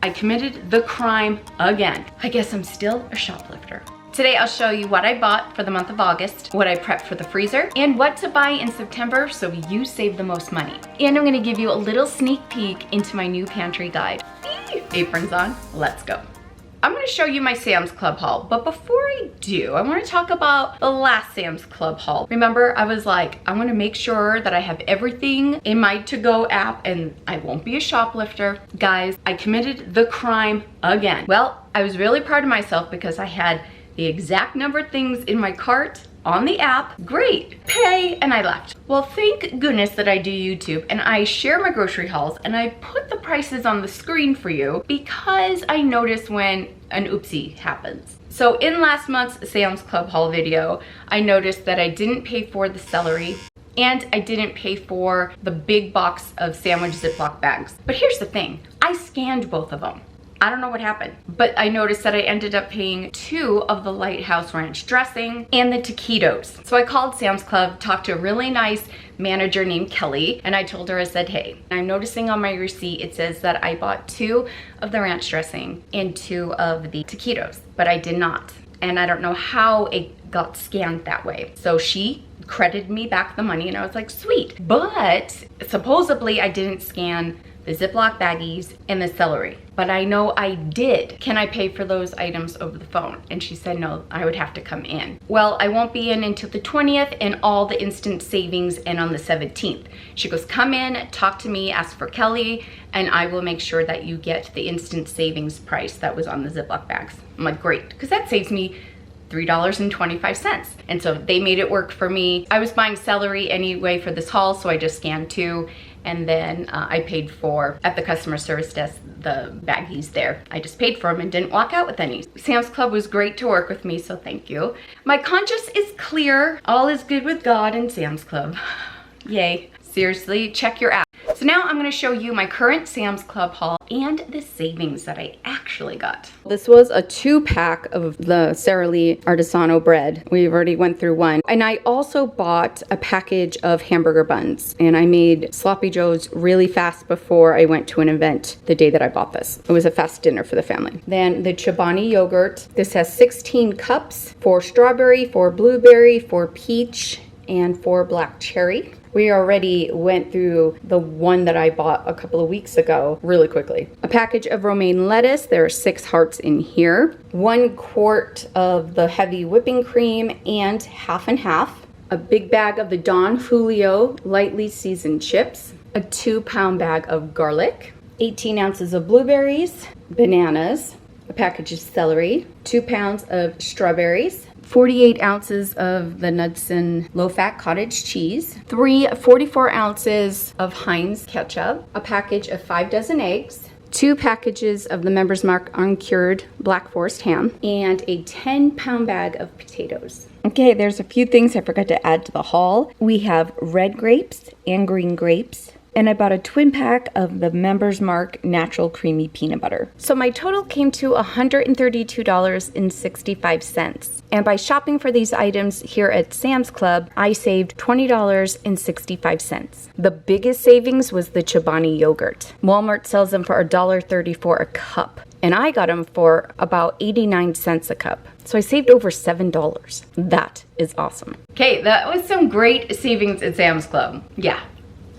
I committed the crime again. I guess I'm still a shoplifter. Today I'll show you what I bought for the month of August, what I prepped for the freezer, and what to buy in September so you save the most money. And I'm gonna give you a little sneak peek into my new pantry guide. Aprons on, let's go. I'm gonna show you my Sam's Club haul, but before I do, I wanna talk about the last Sam's Club haul. Remember, I was like, I wanna make sure that I have everything in my to-go app and I won't be a shoplifter. Guys, I committed the crime again. Well, I was really proud of myself because I had the exact number of things in my cart on the app. Great, pay, and I left. Well, thank goodness that I do YouTube and I share my grocery hauls and I put the prices on the screen for you because I notice when an oopsie happens. So in last month's Sam's Club haul video, I noticed that I didn't pay for the celery and I didn't pay for the big box of sandwich Ziploc bags. But here's the thing, I scanned both of them. I don't know what happened, but I noticed that I ended up paying 2 of the Lighthouse Ranch dressing and the taquitos. So I called Sam's Club, talked to a really nice manager named Kelly, and I told her, I said, hey, I'm noticing on my receipt it says that I bought 2 of the ranch dressing and 2 of the taquitos, but I did not. And I don't know how it got scanned that way. So she credited me back the money and I was like, sweet. But supposedly I didn't scan the Ziploc baggies and the celery, but I know I did. Can I pay for those items over the phone? And she said, no, I would have to come in. Well, I won't be in until the 20th and all the instant savings and on the 17th. She goes, come in, talk to me, ask for Kelly, and I will make sure that you get the instant savings price that was on the Ziploc bags. I'm like, great, because that saves me $3.25. And so they made it work for me. I was buying celery anyway for this haul, so I just scanned 2. And then I paid for, at the customer service desk, the baggies there. I just paid for them and didn't walk out with any. Sam's Club was great to work with me, so thank you. My conscience is clear. All is good with God and Sam's Club. Yay. Seriously, check your app. So now I'm gonna show you my current Sam's Club haul and the savings that I actually got. This was a 2-pack of the Sara Lee Artisano bread. We've already went through one. And I also bought a package of hamburger buns. And I made Sloppy Joe's really fast before I went to an event the day that I bought this. It was a fast dinner for the family. Then the Chobani yogurt. This has 16 cups, 4 strawberry, 4 blueberry, 4 peach, and 4 black cherry. We already went through the one that I bought a couple of weeks ago really quickly. A package of romaine lettuce. There are 6 hearts in here. 1 quart of the heavy whipping cream and half and half. A big bag of the Don Julio lightly seasoned chips. A 2-pound bag of garlic. 18 ounces of blueberries. Bananas. A package of celery. 2 pounds of strawberries. 48 ounces of the Knudsen low-fat cottage cheese, 3 44 ounces of Heinz ketchup, a package of 5 dozen eggs, 2 packages of the Members Mark uncured Black Forest ham, and a 10-pound bag of potatoes. Okay, there's a few things I forgot to add to the haul. We have red grapes and green grapes. And I bought a twin pack of the Members Mark natural creamy peanut butter. So my total came to $132.65. And by shopping for these items here at Sam's Club, I saved $20.65. The biggest savings was the Chobani yogurt. Walmart sells them for $1.34 a cup. And I got them for about 89 cents a cup. So I saved over $7. That is awesome. Okay, that was some great savings at Sam's Club. Yeah.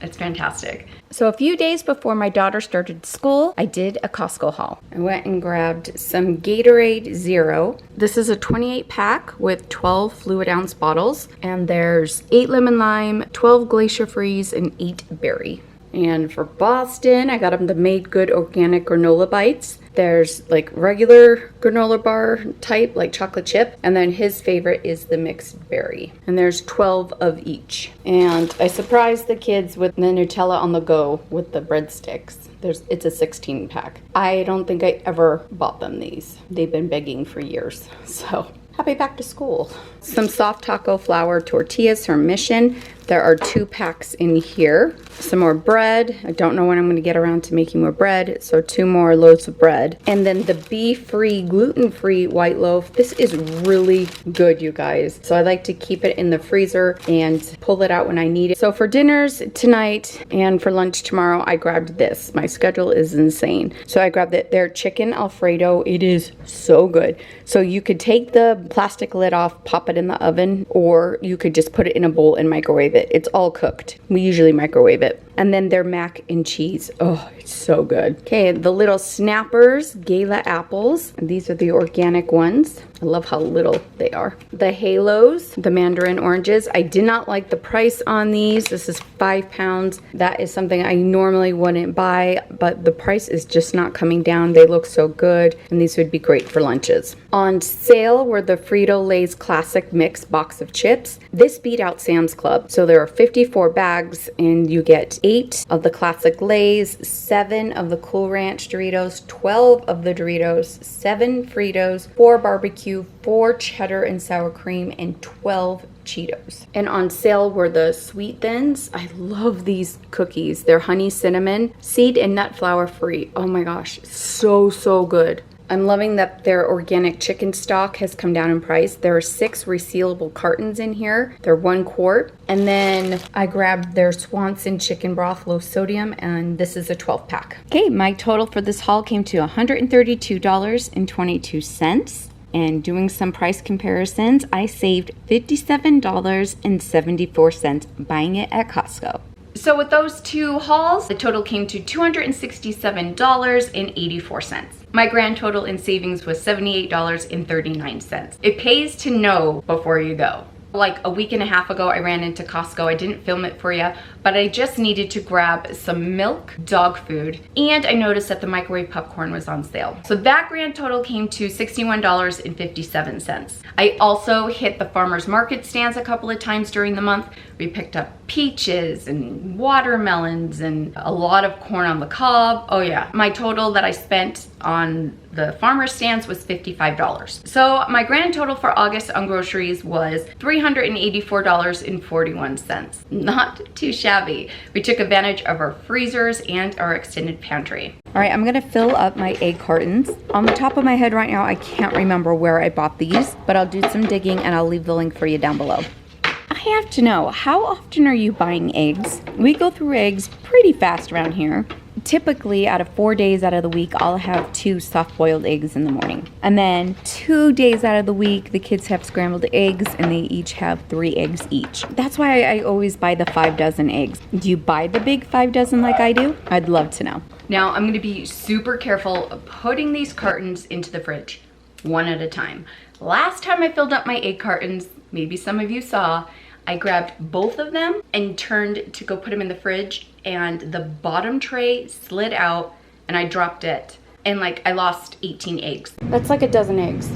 It's fantastic. So a few days before my daughter started school, I did a Costco haul. I went and grabbed some Gatorade Zero. This is a 28 pack with 12 fluid ounce bottles. And there's 8 lemon lime, 12 glacier freeze, and 8 berry. And for Boston, I got them the Made Good Organic Granola Bites. There's like regular granola bar type, like chocolate chip. And then his favorite is the mixed berry. And there's 12 of each. And I surprised the kids with the Nutella on the go with the breadsticks. It's a 16 pack. I don't think I ever bought them these. They've been begging for years. So happy back to school. Some soft taco flour tortillas from Mission. There are 2 packs in here. Some more bread. I don't know when I'm going to get around to making more bread, so 2 more loaves of bread. And then the bee-free, gluten-free white loaf. This is really good, you guys. So I like to keep it in the freezer and pull it out when I need it. So for dinners tonight and for lunch tomorrow, I grabbed this. My schedule is insane. So I grabbed their chicken Alfredo. It is so good. So you could take the plastic lid off, pop it in the oven, or you could just put it in a bowl and microwave it. It's all cooked. We usually microwave it. And then their mac and cheese. Oh, it's so good. Okay, the little Snappers Gala apples. And these are the organic ones. I love how little they are. The Halos, the mandarin oranges. I did not like the price on these. This is 5 pounds. That is something I normally wouldn't buy, but the price is just not coming down. They look so good, and these would be great for lunches. On sale were the Frito-Lay's Classic Mix box of chips. This beat out Sam's Club. So there are 54 bags, and you get 8 of the Classic Lay's, 7 of the Cool Ranch Doritos, 12 of the Doritos, 7 Fritos, 4 barbecue, 4 cheddar and sour cream, and 12 Cheetos. And on sale were the Sweet Thins. I love these cookies. They're honey cinnamon, seed and nut flour free. Oh my gosh, so good. I'm loving that their organic chicken stock has come down in price. There are 6 resealable cartons in here. They're 1 quart. And then I grabbed their Swanson chicken broth, low sodium, and this is a 12 pack. Okay, my total for this haul came to $132.22. And doing some price comparisons, I saved $57.74 buying it at Costco. So with those 2 hauls, the total came to $267.84. My grand total in savings was $78.39. It pays to know before you go. Like a week and a half ago, I ran into Costco. I didn't film it for you, but I just needed to grab some milk, dog food, and I noticed that the microwave popcorn was on sale. So that grand total came to $61.57. I also hit the farmers market stands a couple of times during the month. We picked up peaches and watermelons and a lot of corn on the cob. Oh yeah, my total that I spent on the farmer stands was $55. So my grand total for August on groceries was $384.41. Not too shabby. We took advantage of our freezers and our extended pantry. All right, I'm gonna fill up my egg cartons. On the top of my head right now, I can't remember where I bought these, but I'll do some digging and I'll leave the link for you down below. I have to know, how often are you buying eggs? We go through eggs pretty fast around here. Typically, out of 4 days out of the week, I'll have 2 soft-boiled eggs in the morning. And then 2 days out of the week, the kids have scrambled eggs and they each have 3 eggs each. That's why I always buy the 5 dozen eggs. Do you buy the big 5 dozen like I do? I'd love to know. Now, I'm gonna be super careful of putting these cartons into the fridge, one at a time. Last time I filled up my egg cartons, maybe some of you saw, I grabbed both of them and turned to go put them in the fridge, and the bottom tray slid out and I dropped it. And like I lost 18 eggs. That's like a dozen eggs.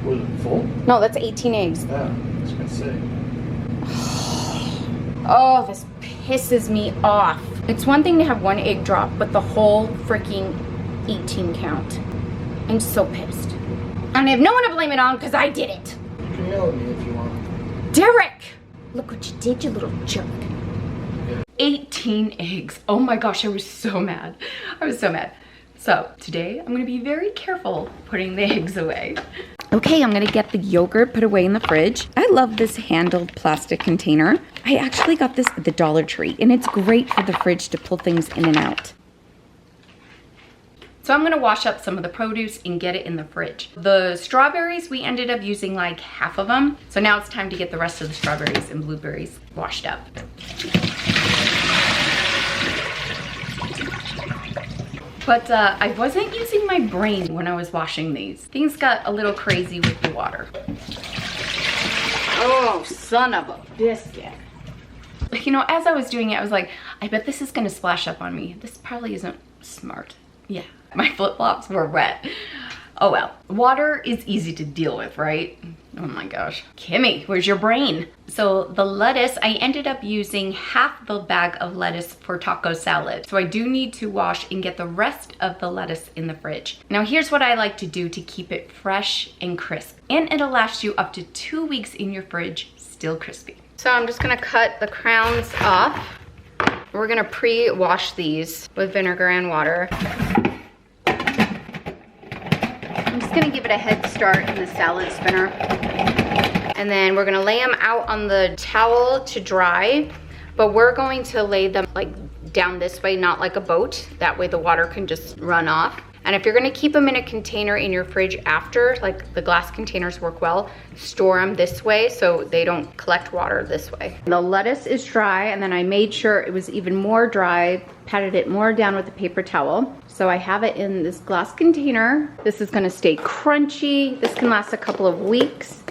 Was it full? No, that's 18 eggs. Yeah, I was gonna say. Oh, this pisses me off. It's one thing to have 1 egg drop, but the whole freaking 18 count. I'm so pissed. And I have no one to blame it on because I did it. You can yell at me if you want. Derek! Look what you did, you little jerk. 18 eggs. Oh my gosh, I was so mad. I was so mad. So today I'm gonna be very careful putting the eggs away. Okay, I'm gonna get the yogurt put away in the fridge. I love this handled plastic container. I actually got this at the Dollar Tree, and it's great for the fridge to pull things in and out. So I'm gonna wash up some of the produce and get it in the fridge. The strawberries, we ended up using like half of them. So now it's time to get the rest of the strawberries and blueberries washed up. But I wasn't using my brain when I was washing these. Things got a little crazy with the water. Oh, son of a biscuit. You know, as I was doing it, I was like, I bet this is gonna splash up on me. This probably isn't smart. Yeah, my flip-flops were wet. Oh well, water is easy to deal with, right? Oh my gosh. Kimmy, where's your brain? So the lettuce, I ended up using half the bag of lettuce for taco salad. So I do need to wash and get the rest of the lettuce in the fridge. Now here's what I like to do to keep it fresh and crisp. And it'll last you up to 2 weeks in your fridge, still crispy. So I'm just gonna cut the crowns off. We're gonna pre-wash these with vinegar and water. I'm just gonna give it a head start in the salad spinner. And then we're gonna lay them out on the towel to dry, but we're going to lay them like down this way, not like a boat. That way the water can just run off. And if you're gonna keep them in a container in your fridge after, like the glass containers work well, store them this way so they don't collect water this way. The lettuce is dry, and then I made sure it was even more dry, patted it more down with a paper towel. So I have it in this glass container. This is gonna stay crunchy. This can last a couple of weeks.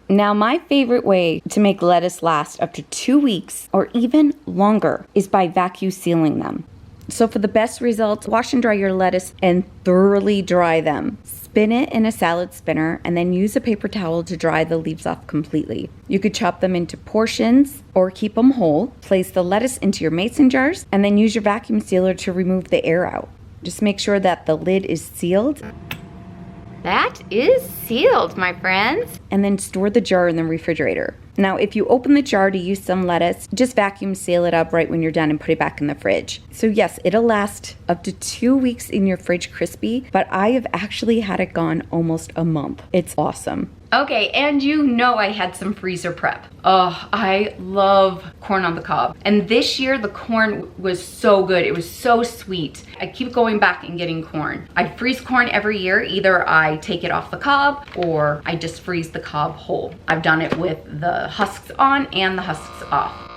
Now, my favorite way to make lettuce last up to 2 weeks or even longer is by vacuum sealing them. So for the best results, wash and dry your lettuce and thoroughly dry them. Spin it in a salad spinner and then use a paper towel to dry the leaves off completely. You could chop them into portions or keep them whole. Place the lettuce into your mason jars and then use your vacuum sealer to remove the air out. Just make sure that the lid is sealed. That is sealed, my friends. And then store the jar in the refrigerator. Now, if you open the jar to use some lettuce, just vacuum seal it up right when you're done and put it back in the fridge. So yes, it'll last up to 2 weeks in your fridge crispy, but I have actually had it gone almost a month. It's awesome. Okay, and you know I had some freezer prep. Oh, I love corn on the cob. And this year the corn was so good. It was so sweet. I keep going back and getting corn. I freeze corn every year. Either I take it off the cob or I just freeze the cob whole. I've done it with the husks on and the husks off.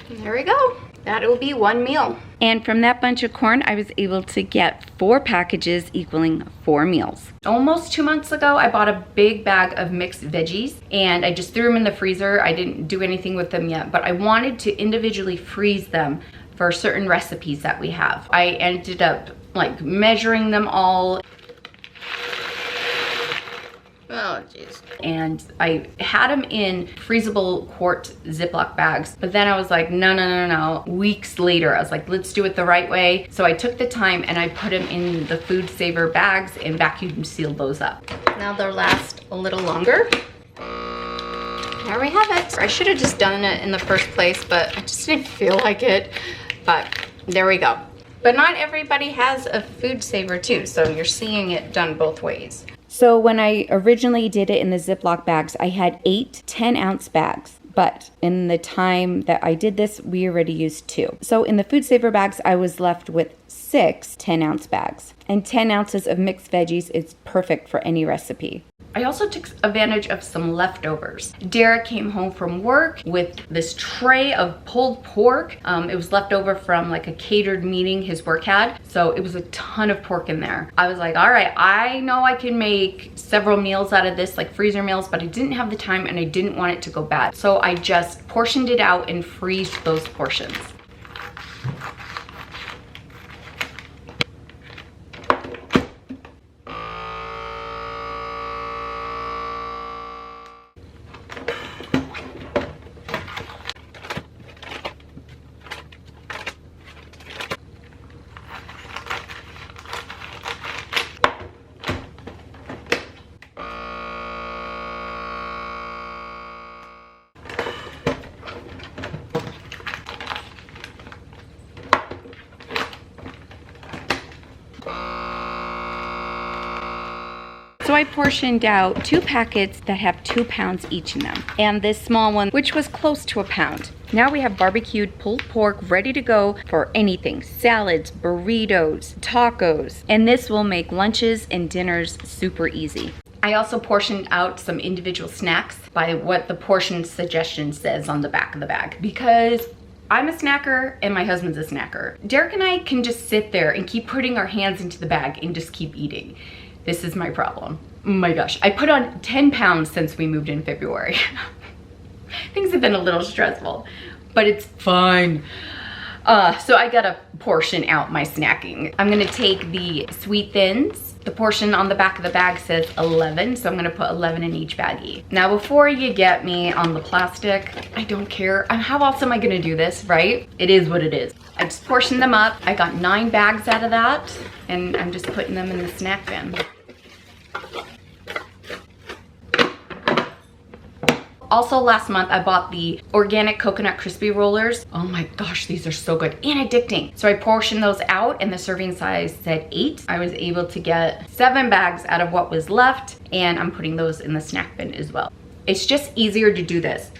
There we go. That will be one meal. And from that bunch of corn, I was able to get 4 packages equaling 4 meals. Almost 2 months ago, I bought a big bag of mixed veggies and I just threw them in the freezer. I didn't do anything with them yet, but I wanted to individually freeze them for certain recipes that we have. I ended up like measuring them all. Oh, jeez. And I had them in freezable quart Ziploc bags, but then I was like, no. Weeks later, I was like, let's do it the right way. So I took the time and I put them in the food saver bags and vacuum sealed those up. Now they'll last a little longer. There we have it. I should have just done it in the first place, but I just didn't feel like it. But there we go. But not everybody has a food saver too, so you're seeing it done both ways. So when I originally did it in the Ziploc bags, I had 8 10-ounce bags. But in the time that I did this, we already used 2. So in the food saver bags, I was left with 6 10-ounce bags. And 10 ounces of mixed veggies is perfect for any recipe. I also took advantage of some leftovers. Derek came home from work with this tray of pulled pork. It was left over from like a catered meeting his work had. So it was a ton of pork in there. I was like, all right, I know I can make several meals out of this, like freezer meals, but I didn't have the time and I didn't want it to go bad. So I just portioned it out and freezed those portions. So I portioned out 2 packets that have 2 pounds each in them, and this small one, which was close to a pound. Now we have barbecued pulled pork ready to go for anything: salads, burritos, tacos, and this will make lunches and dinners super easy. I also portioned out some individual snacks by what the portion suggestion says on the back of the bag, because I'm a snacker and my husband's a snacker. Derek and I can just sit there and keep putting our hands into the bag and just keep eating. This is my problem. Oh my gosh, I put on 10 pounds since we moved in February. Things have been a little stressful, but it's fine. So I gotta portion out my snacking. I'm gonna take the sweet thins. The portion on the back of the bag says 11, so I'm gonna put 11 in each baggie. Now, before you get me on the plastic, I don't care. How else am I gonna do this, right? It is what it is. I just portioned them up. I got 9 bags out of that, and I'm just putting them in the snack bin. Also last month I bought the organic coconut crispy rollers. Oh my gosh, these are so good and addicting. So I portioned those out and the serving size said 8. I was able to get 7 bags out of what was left, and I'm putting those in the snack bin as well. It's just easier to do this.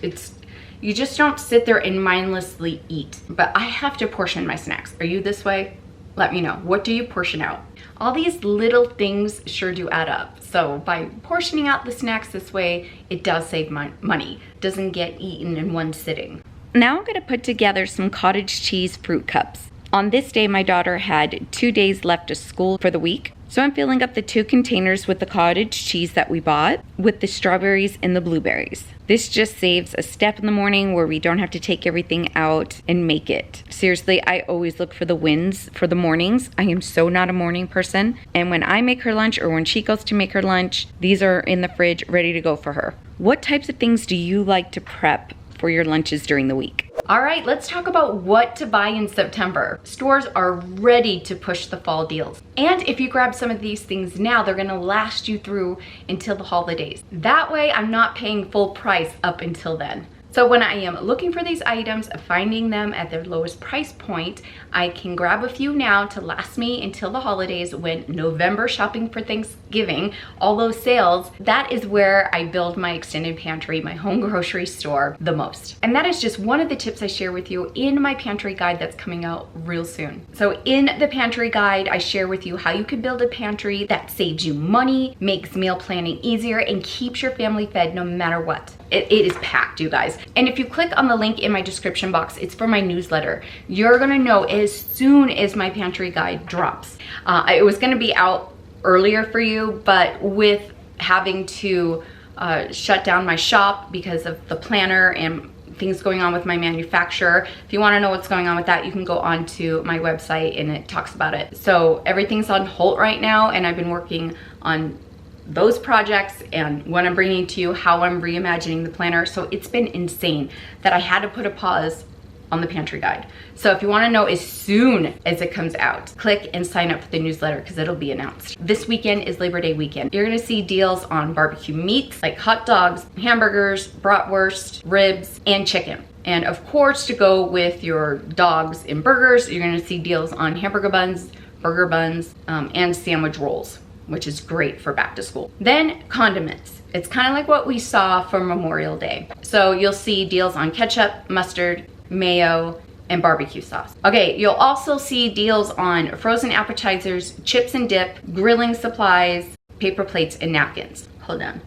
You just don't sit there and mindlessly eat. But I have to portion my snacks. Are you this way? Let me know. What do you portion out? All these little things sure do add up. So by portioning out the snacks this way, it does save money. Doesn't get eaten in one sitting. Now I'm gonna put together some cottage cheese fruit cups. On this day, my daughter had 2 days left of school for the week. So I'm filling up the 2 containers with the cottage cheese that we bought with the strawberries and the blueberries. This just saves a step in the morning where we don't have to take everything out and make it. Seriously, I always look for the wins for the mornings. I am so not a morning person. And when I make her lunch or when she goes to make her lunch, these are in the fridge ready to go for her. What types of things do you like to prep for your lunches during the week? All right, let's talk about what to buy in September. Stores are ready to push the fall deals. And if you grab some of these things now, they're gonna last you through until the holidays. That way, I'm not paying full price up until then. So when I am looking for these items, finding them at their lowest price point, I can grab a few now to last me until the holidays when November shopping for Thanksgiving, all those sales, that is where I build my extended pantry, my home grocery store the most. And that is just one of the tips I share with you in my pantry guide that's coming out real soon. So in the pantry guide, I share with you how you can build a pantry that saves you money, makes meal planning easier, and keeps your family fed no matter what. It is packed, you guys. And if you click on the link in my description box, it's for my newsletter. You're gonna know as soon as my pantry guide drops. It was gonna be out earlier for you, but with having to shut down my shop because of the planner and things going on with my manufacturer. If you wanna know what's going on with that, you can go on to my website and it talks about it. So everything's on hold right now, and I've been working on those projects and what I'm bringing to you, how I'm reimagining the planner. So it's been insane that I had to put a pause on the pantry guide. So if you want to know as soon as it comes out, click and sign up for the newsletter because it'll be announced. This weekend is Labor Day weekend. You're going to see deals on barbecue meats like hot dogs, hamburgers, bratwurst, ribs, and chicken. And of course, to go with your dogs and burgers, you're going to see deals on hamburger buns, burger buns, and sandwich rolls, which is great for back to school. Then condiments. It's kind of like what we saw for Memorial Day. So you'll see deals on ketchup, mustard, mayo, and barbecue sauce. Okay, you'll also see deals on frozen appetizers, chips and dip, grilling supplies, paper plates, and napkins. Hold on.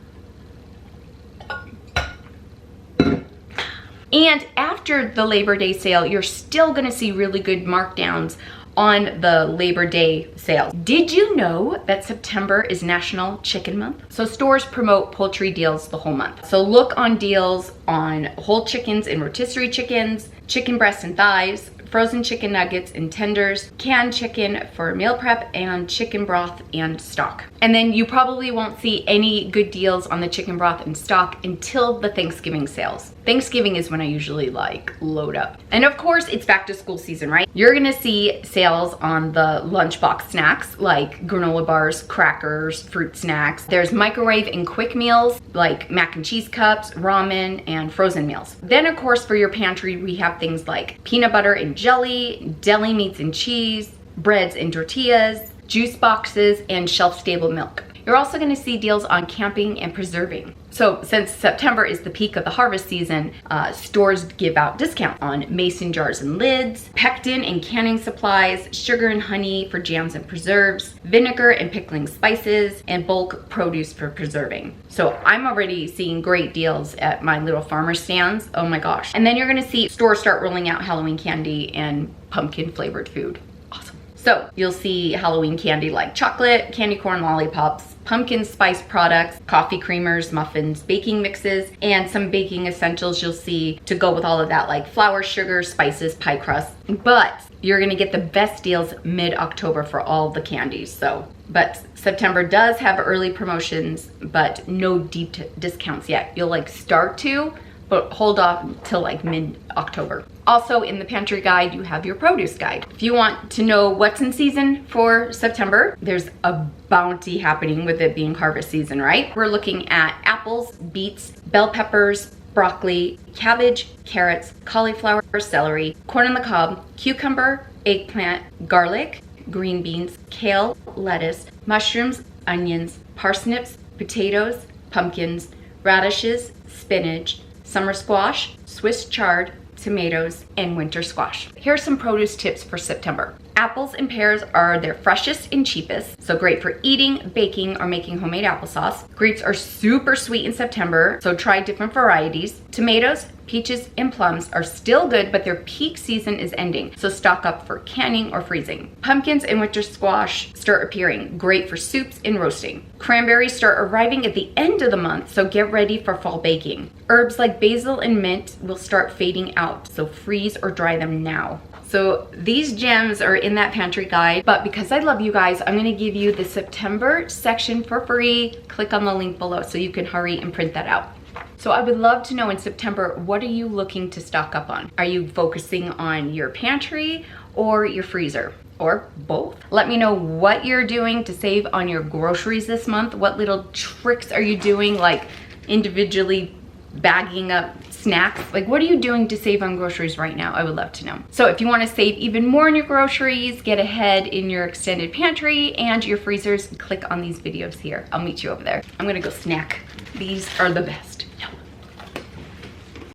And after the Labor Day sale, you're still gonna see really good markdowns on the Labor Day sales. Did you know that September is National Chicken Month? So stores promote poultry deals the whole month. So look on deals on whole chickens and rotisserie chickens, chicken breasts and thighs, frozen chicken nuggets and tenders, canned chicken for meal prep, and chicken broth and stock. And then you probably won't see any good deals on the chicken broth and stock until the Thanksgiving sales. Thanksgiving is when I usually like load up. And of course, it's back to school season, right? You're gonna see sales on the lunchbox snacks like granola bars, crackers, fruit snacks. There's microwave and quick meals like mac and cheese cups, ramen, and frozen meals. Then of course, for your pantry, we have things like peanut butter and jelly, deli meats and cheese, breads and tortillas, juice boxes, and shelf-stable milk. You're also gonna see deals on camping and preserving. So since September is the peak of the harvest season, stores give out discount on mason jars and lids, pectin and canning supplies, sugar and honey for jams and preserves, vinegar and pickling spices, and bulk produce for preserving. So I'm already seeing great deals at my little farmer stands. Oh my gosh. And then you're gonna see stores start rolling out Halloween candy and pumpkin flavored food. Awesome. So you'll see Halloween candy like chocolate, candy corn lollipops, pumpkin spice products, coffee creamers, muffins, baking mixes, and some baking essentials you'll see to go with all of that, like flour, sugar, spices, pie crust. But you're gonna get the best deals mid-October for all the candies. But September does have early promotions, but no deep discounts yet. You'll like start to, but hold off till like mid-October. Also in the pantry guide, you have your produce guide. If you want to know what's in season for September, there's a bounty happening with it being harvest season, right? We're looking at apples, beets, bell peppers, broccoli, cabbage, carrots, cauliflower, celery, corn on the cob, cucumber, eggplant, garlic, green beans, kale, lettuce, mushrooms, onions, parsnips, potatoes, pumpkins, radishes, spinach, summer squash, Swiss chard, tomatoes, and winter squash. Here are some produce tips for September. Apples and pears are their freshest and cheapest, so great for eating, baking, or making homemade applesauce. Grapes are super sweet in September, so try different varieties. Tomatoes, peaches, and plums are still good, but their peak season is ending, so stock up for canning or freezing. Pumpkins and winter squash start appearing, great for soups and roasting. Cranberries start arriving at the end of the month, so get ready for fall baking. Herbs like basil and mint will start fading out, so freeze or dry them now. So these gems are in that pantry guide, but because I love you guys, I'm gonna give you the September section for free. Click on the link below so you can hurry and print that out. So I would love to know in September, what are you looking to stock up on? Are you focusing on your pantry or your freezer? Or both? Let me know what you're doing to save on your groceries this month. What little tricks are you doing, like individually bagging up snacks? Like, what are you doing to save on groceries right now? I would love to know. So if you want to save even more on your groceries, get ahead in your extended pantry and your freezers, click on these videos here. I'll meet you over there. I'm gonna go snack. These are the best.